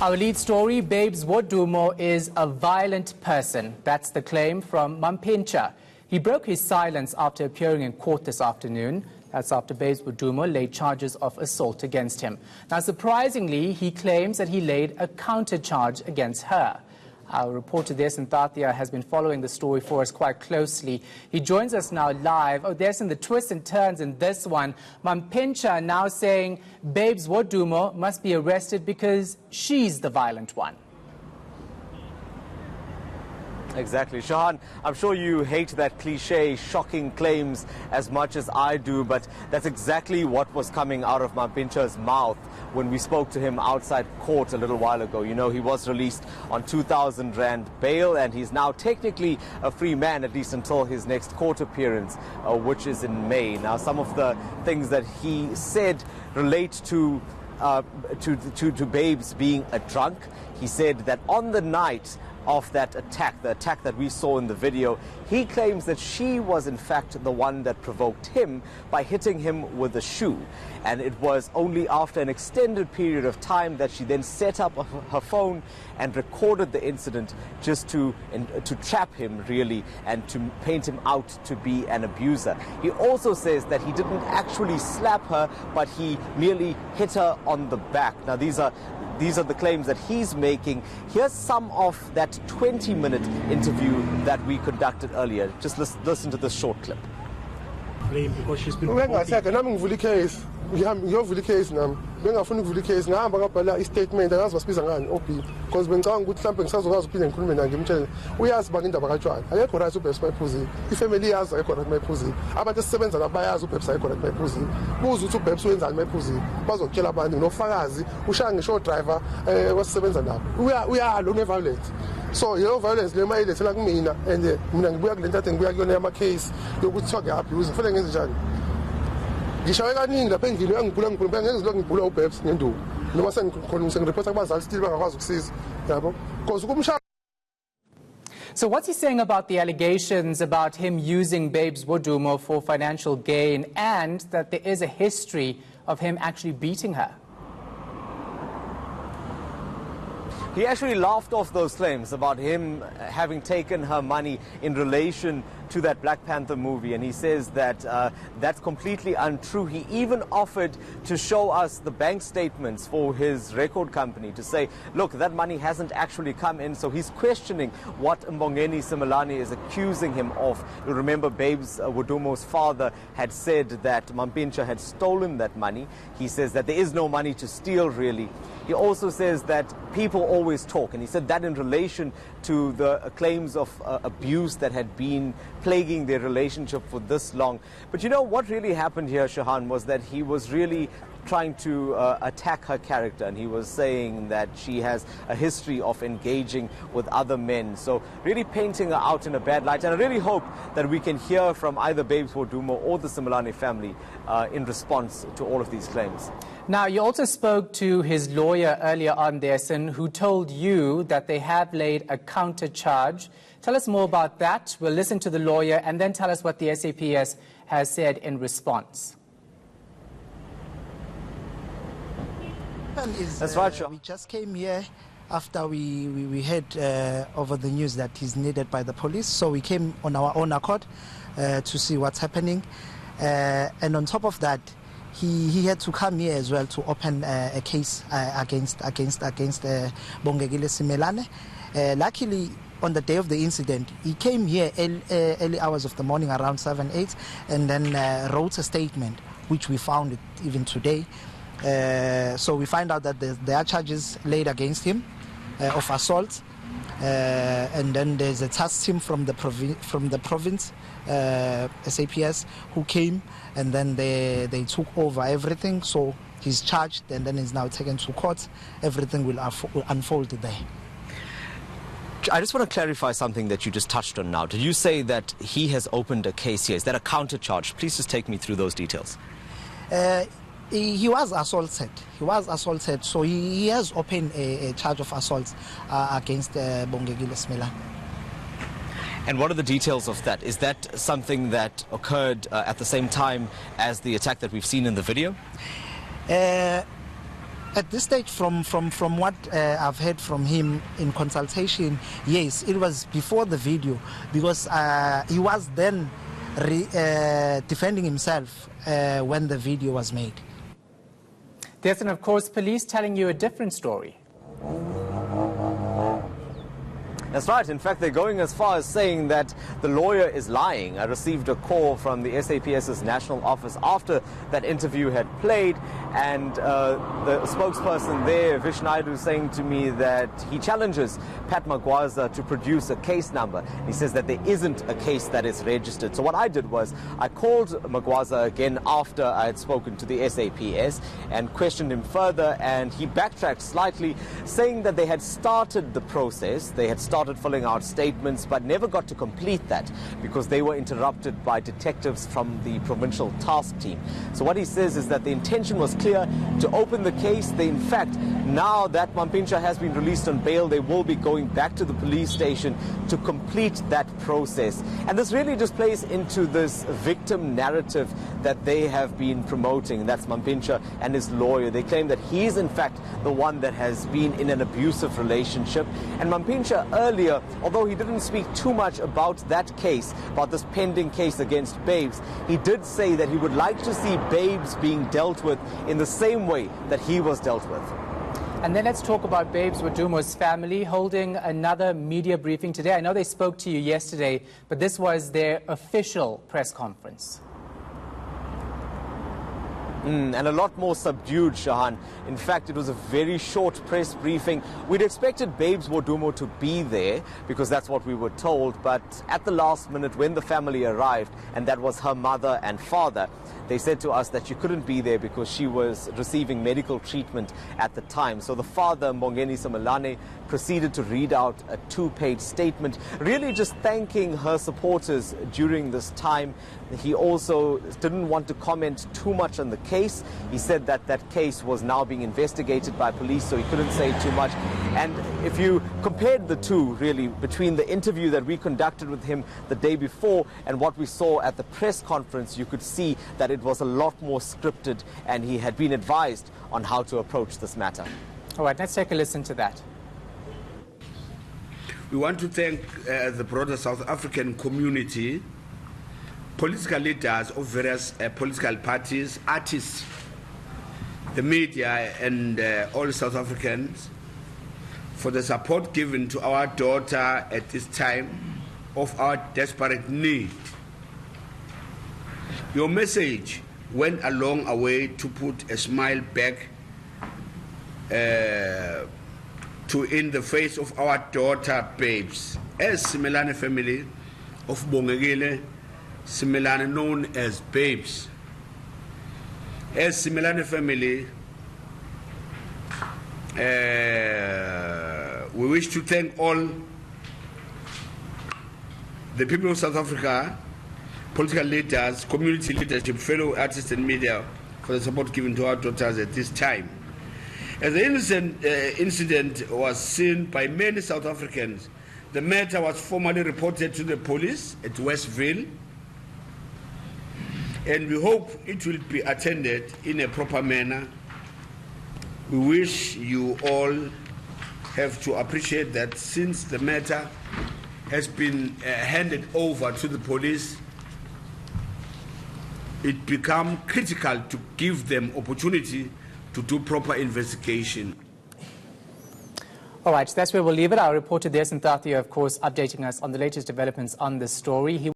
Our lead story, Babes Wodumo is a violent person. That's the claim from Mampintsha. He broke his silence after appearing in court this afternoon. That's after Babes Wodumo laid charges of assault against him. Now, surprisingly, he claims that he laid a counter-charge against her. Our reporter there, Syntathia, has been following the story for us quite closely. He joins us now live. Oh, there's some the twists and turns in this one. Mampintsha now saying Babes Wodumo must be arrested because she's the violent one. Exactly. Shahan, I'm sure you hate that cliche, shocking claims as much as I do, but that's exactly what was coming out of Mampintsha's mouth when we spoke to him outside court a little while ago. You know, he was released on 2,000 Rand bail, and he's now technically a free man, at least until his next court appearance, which is in May. Now, some of the things that he said relate to Babes being a drunk. He said that on the night of that attack, the attack that we saw in the video, he claims that she was in fact the one that provoked him by hitting him with a shoe. And it was only after an extended period of time that she then set up her phone and recorded the incident just to trap him, really, and to paint him out to be an abuser. He also says that he didn't actually slap her, but he merely hit her on the back. Now, these are the claims that he's making. Here's some of that 20-minute interview that we conducted earlier. Just listen to this short clip. Because she's been ngiyovula case nami bengafuna ukuvula case ngahamba ngabhala istatement akazibasibiza ngani OB because bengicanga ukuthi mhlawumbe ngisazokwazi ukuphinde ngikhulume naye ngimtshele uyazi bani indaba kaTshwane akekho right uBabes mayiphuzile ifamily yazi akekho right mayiphuzile abantu esisebenza nabo bayazi uBabes akekho right mayiphuzile buza ukuthi uBabes wenzani mayiphuzile bazokutshela abantu nofakazi ushaya ngisho driver wasisebenza nabo uyalo neviolence. So yellow violence le mayilethela kumina and mina ngibuya kule ntathe ngibuya kuyona yama case yokuthi thwa ngiabuse kufanele ngenze njani. Ngishaye kaningi lapha endlini ngeke ngizilokhu ngibhula uBabes ngenduku noma sengikhona sengireporta kubazali still bangakwazi ukusiza yabo because kumshaya. So what's he saying about the allegations about him using Babes Wodumo for financial gain and that there is a history of him actually beating her? He actually laughed off those claims about him having taken her money in relation to that Black Panther movie, and he says that that's completely untrue. He even offered to show us the bank statements for his record company to say, look, that money hasn't actually come in. So he's questioning what Mbongeni Simelane is accusing him of. You'll remember Babes Wodumo's father had said that Mampintsha had stolen that money. He says that there is no money to steal, really. He also says that people always talk, and he said that in relation to the claims of abuse that had been plaguing their relationship for this long. But you know what really happened here, Shahan, was that he was really trying to attack her character, and he was saying that she has a history of engaging with other men, so really painting her out in a bad light. And I really hope that we can hear from either Babes Wodumo or the Simelane family in response to all of these claims. Now, you also spoke to his lawyer earlier on there, Sin, who told you that they have laid a counter-charge. Tell us more about that. We'll listen to the lawyer and then tell us what the SAPS has said in response. That's right, Sean. We just came here after we heard over the news that he's needed by the police. So we came on our own accord to see what's happening. And on top of that, he had to come here as well to open a case against Bongegile Simelane. Luckily, on the day of the incident, he came here early hours of the morning, around 7, 8, and then wrote a statement, which we found it even today. So we find out that there are charges laid against him of assault, and then there's a task team from the province, SAPS, who came, and then they took over everything. So he's charged, and then he's now taken to court. Everything will unfold there. I just want to clarify something that you just touched on now. Did you say that he has opened a case here? Is that a counter-charge? Please just take me through those details. He was assaulted. So he has opened a charge of assault against Bongegile Simelane. And what are the details of that? Is that something that occurred at the same time as the attack that we've seen in the video? At this stage, from what I've heard from him in consultation, yes, it was before the video, because he was then defending himself when the video was made. There's, and of course, police telling you a different story. That's right. In fact, they're going as far as saying that the lawyer is lying. I received a call from the SAPS's national office after that interview had played, and the spokesperson there, Vish Naidu, saying to me that he challenges Pat Magwaza to produce a case number. He says that there isn't a case that is registered. So what I did was I called Magwaza again after I had spoken to the SAPS and questioned him further, and he backtracked slightly, saying that they had started the process. They had started filling out statements, but never got to complete that because they were interrupted by detectives from the provincial task team. So what he says is that the intention was clear to open the case. They, in fact, now that Mam-pintsha has been released on bail, they will be going back to the police station to complete that process. And this really just plays into this victim narrative that they have been promoting. That's Mam-pintsha and his lawyer. They claim that he's, in fact, the one that has been in an abusive relationship. And Mam-pintsha earlier, although he didn't speak too much about that case, about this pending case against Babes, he did say that he would like to see Babes being dealt with in the same way that he was dealt with. And then let's talk about Babes Wodumo's family holding another media briefing today. I know they spoke to you yesterday, but this was their official press conference. And a lot more subdued, Shahan. In fact, it was a very short press briefing. We'd expected Babes Wodumo to be there because that's what we were told. But at the last minute, when the family arrived, and that was her mother and father, they said to us that she couldn't be there because she was receiving medical treatment at the time. So the father, Mbongeni Simelane, proceeded to read out a 2-page statement, really just thanking her supporters during this time. He also didn't want to comment too much on the case. He said that that case was now being investigated by police, so he couldn't say too much. And if you compared the two, really, between the interview that we conducted with him the day before and what we saw at the press conference, you could see that it was a lot more scripted, and he had been advised on how to approach this matter. All right, let's take a listen to that. We want to thank the broader South African community, political leaders of various political parties, artists, the media, and all South Africans for the support given to our daughter at this time of our desperate need. Your message went a long way to put a smile back in the face of our daughter Babes. As Simelane family of Bongegile, Simelane known as Babes. As Simelane family, we wish to thank all the people of South Africa, political leaders, community leadership, fellow artists and media for the support given to our daughters at this time. As the incident was seen by many South Africans, the matter was formally reported to the police at Westville, and we hope it will be attended in a proper manner. We wish you all have to appreciate that since the matter has been handed over to the police, it becomes critical to give them opportunity to do proper investigation. All right, so that's where we'll leave it. Our reporter there, Sintathiya, of course, updating us on the latest developments on this story.